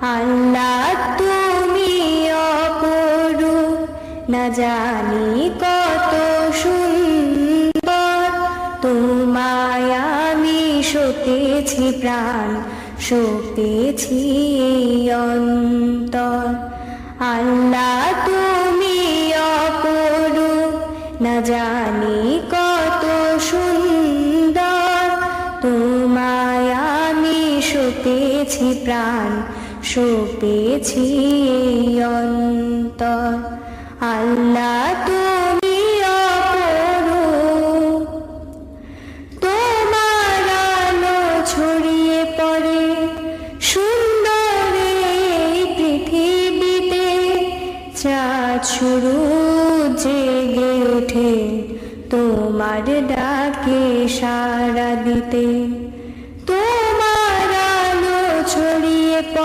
আল্লাহ তুমি অপরূপ, না জানি কত সুন্দর। তোমায় আমি সতেছি প্রাণ, সতেছি অন্তর। আল্লাহ তুমি অপরূপ, না জানি কত সুন্দর। তোমায় আমি সতেছি প্রাণ, সতেছি অন্তর। আল্লাহ তুমি অপরূপ, তোমার আলো ছড়িয়ে পড়ে সুন্দর এই পৃথিবীতে। চাঁদ শুরু জেগে ওঠে তোমার ডাকে সাড়া দিতে।